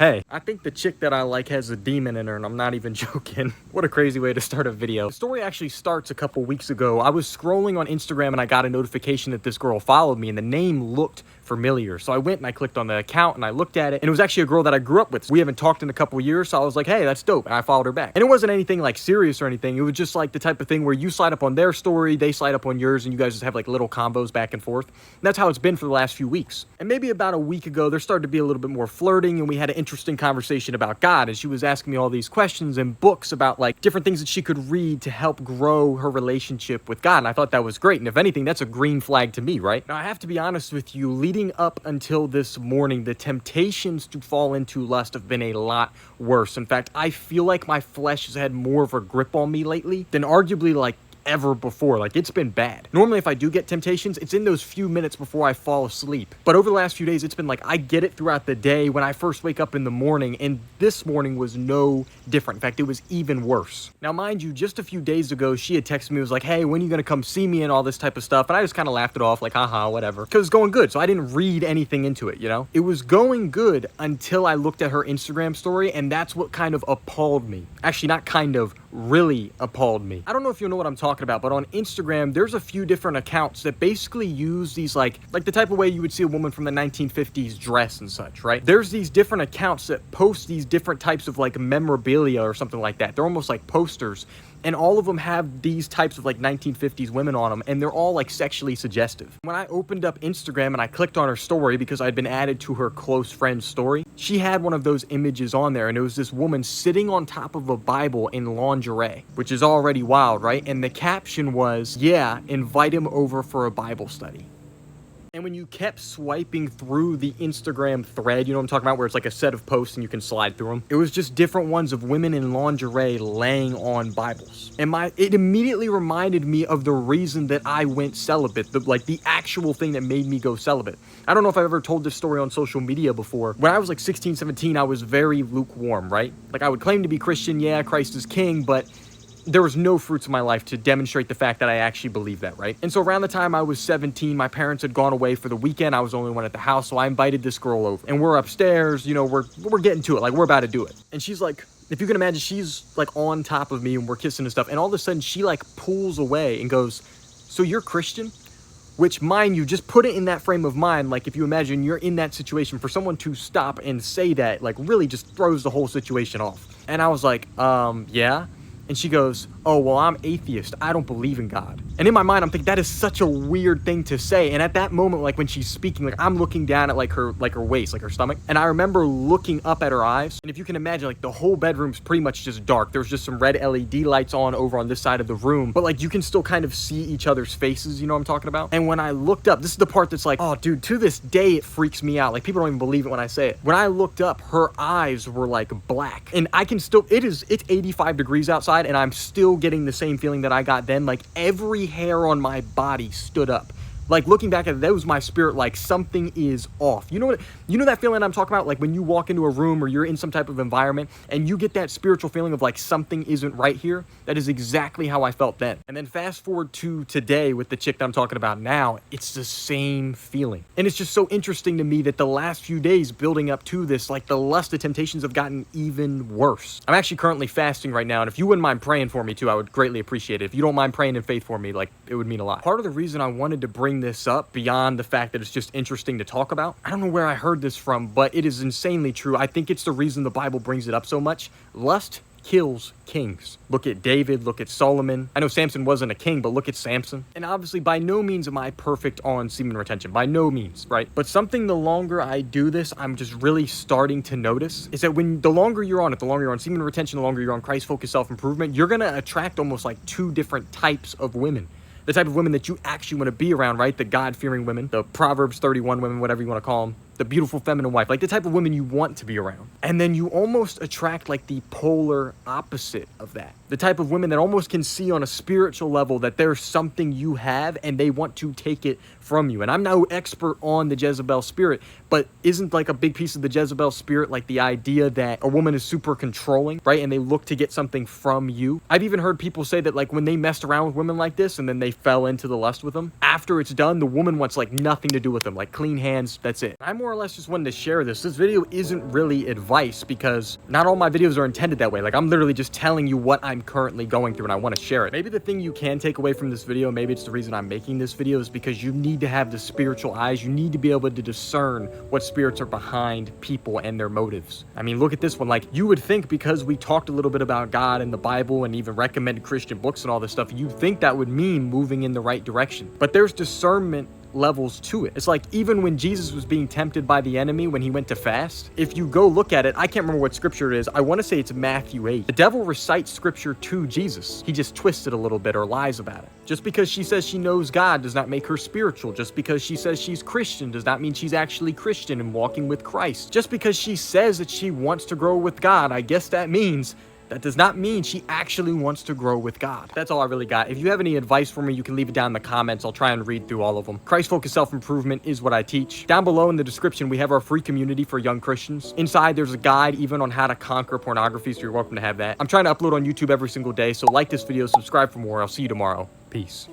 Hey, I think the chick that I like has a demon in her, and I'm not even joking. What a crazy way to start a video. The story actually starts a couple weeks ago. I was scrolling on Instagram and I got a notification that this girl followed me and the name looked familiar. So I went and I clicked on the account and I looked at it, and it was actually a girl that I grew up with. We haven't talked in a couple years, so I was like, hey, that's dope. And I followed her back. And it wasn't anything like serious or anything. It was just like the type of thing where you slide up on their story, they slide up on yours, and you guys just have like little combos back and forth. And that's how it's been for the last few weeks. And maybe about a week ago, there started to be a little bit more flirting, and we had an interesting conversation about God, and she was asking me all these questions and books about like different things that she could read to help grow her relationship with God. And I thought that was great. And if anything, that's a green flag to me, right? Now, I have to be honest with you, leading up until this morning, the temptations to fall into lust have been a lot worse. In fact, I feel like my flesh has had more of a grip on me lately than arguably like ever before. Like, it's been bad. Normally, if I do get temptations, it's in those few minutes before I fall asleep. But over the last few days, it's been like I get it throughout the day when I first wake up in the morning, and this morning was no different. In fact, it was even worse. Now, mind you, just a few days ago, she had texted me, was like, hey, when are you gonna come see me and all this type of stuff? And I just kind of laughed it off like, haha, whatever, because it's going good. So I didn't read anything into it, you know? It was going good until I looked at her Instagram story, and that's what kind of appalled me. Actually, not kind of, really appalled me. I don't know if you know what I'm talking about, but on Instagram, there's a few different accounts that basically use these like the type of way you would see a woman from the 1950s dress and such, right? There's these different accounts that post these different types of like memorabilia or something like that. They're almost like posters, and all of them have these types of like 1950s women on them, and they're all like sexually suggestive. When I opened up Instagram and I clicked on her story because I'd been added to her close friend's story, she had one of those images on there, and it was this woman sitting on top of a Bible in lingerie, which is already wild, right? And the caption was, yeah, invite him over for a Bible study. And when you kept swiping through the Instagram thread, you know what I'm talking about, where it's like a set of posts and you can slide through them, it was just different ones of women in lingerie laying on Bibles. And it immediately reminded me of the reason that I went celibate, the actual thing that made me go celibate. I don't know if I've ever told this story on social media before. When I was like 16, 17, I was very lukewarm, right? Like, I would claim to be Christian, yeah, Christ is king, but there was no fruits in my life to demonstrate the fact that I actually believe that, right? And so around the time I was 17, my parents had gone away for the weekend. I was the only one at the house, so I invited this girl over. And we're upstairs, you know, we're getting to it, like we're about to do it. And she's like, if you can imagine, she's like on top of me and we're kissing and stuff. And all of a sudden she like pulls away and goes, so you're Christian? Which, mind you, just put it in that frame of mind. Like, if you imagine you're in that situation, for someone to stop and say that, like, really just throws the whole situation off. And I was like, yeah. And she goes, oh, well, I'm atheist. I don't believe in God. And in my mind, I'm thinking, that is such a weird thing to say. And at that moment, like when she's speaking, like I'm looking down at like her waist, like her stomach. And I remember looking up at her eyes. And if you can imagine, like the whole bedroom's pretty much just dark. There's just some red LED lights on over on this side of the room. But like you can still kind of see each other's faces, you know what I'm talking about? And when I looked up, this is the part that's like, oh, dude, to this day, it freaks me out. Like, people don't even believe it when I say it. When I looked up, her eyes were like black. And I can still, it's 85 degrees outside, and I'm still getting the same feeling that I got then. Like, every hair on my body stood up. Like, looking back at it, that was my spirit, like something is off. You know that feeling I'm talking about? Like when you walk into a room or you're in some type of environment and you get that spiritual feeling of like something isn't right here. That is exactly how I felt then. And then fast forward to today with the chick that I'm talking about now, it's the same feeling. And it's just so interesting to me that the last few days building up to this, like the lust, the temptations have gotten even worse. I'm actually currently fasting right now, and if you wouldn't mind praying for me too, I would greatly appreciate it. If you don't mind praying in faith for me, like, it would mean a lot. Part of the reason I wanted to bring this up, beyond the fact that it's just interesting to talk about, I don't know where I heard this from, but it is insanely true. I think it's the reason the Bible brings it up so much. Lust kills kings. Look at David, look at Solomon. I know Samson wasn't a king, but look at Samson. And obviously, by no means am I perfect on semen retention. By no means, right? But something, the longer I do this, I'm just really starting to notice, is that the longer you're on it, the longer you're on semen retention, the longer you're on Christ-focused self-improvement, you're gonna attract almost like two different types of women. The type of women that you actually want to be around, right? The God-fearing women, the Proverbs 31 women, whatever you want to call them, the beautiful feminine wife, like the type of women you want to be around. And then you almost attract like the polar opposite of that. The type of women that almost can see on a spiritual level that there's something you have and they want to take it from you. And I'm no expert on the Jezebel spirit, but isn't like a big piece of the Jezebel spirit like the idea that a woman is super controlling, right? And they look to get something from you. I've even heard people say that like when they messed around with women like this and then they fell into the lust with them, after it's done, the woman wants like nothing to do with them, like clean hands, that's it. I more or less just wanted to share this. This video isn't really advice. advice, because not all my videos are intended that way. Like, I'm literally just telling you what I'm currently going through and I want to share it. Maybe the thing you can take away from this video, maybe it's the reason I'm making this video, is because you need to have the spiritual eyes. You need to be able to discern what spirits are behind people and their motives. I mean, look at this one. Like, you would think because we talked a little bit about God and the Bible and even recommended Christian books and all this stuff, you think that would mean moving in the right direction. But there's discernment levels to it. It's like, even when Jesus was being tempted by the enemy when he went to fast, if you go look at it, I can't remember what scripture it is. I want to say it's Matthew 8. The devil recites scripture to Jesus. He just twists it a little bit or lies about it. Just because she says she knows God does not make her spiritual. Just because she says she's Christian does not mean she's actually Christian and walking with Christ. Just because she says that she wants to grow with God, I guess that means that does not mean she actually wants to grow with God. That's all I really got. If you have any advice for me, you can leave it down in the comments. I'll try and read through all of them. Christ-focused self-improvement is what I teach. Down below in the description, we have our free community for young Christians. Inside, there's a guide even on how to conquer pornography, so you're welcome to have that. I'm trying to upload on YouTube every single day, so like this video, subscribe for more. I'll see you tomorrow. Peace.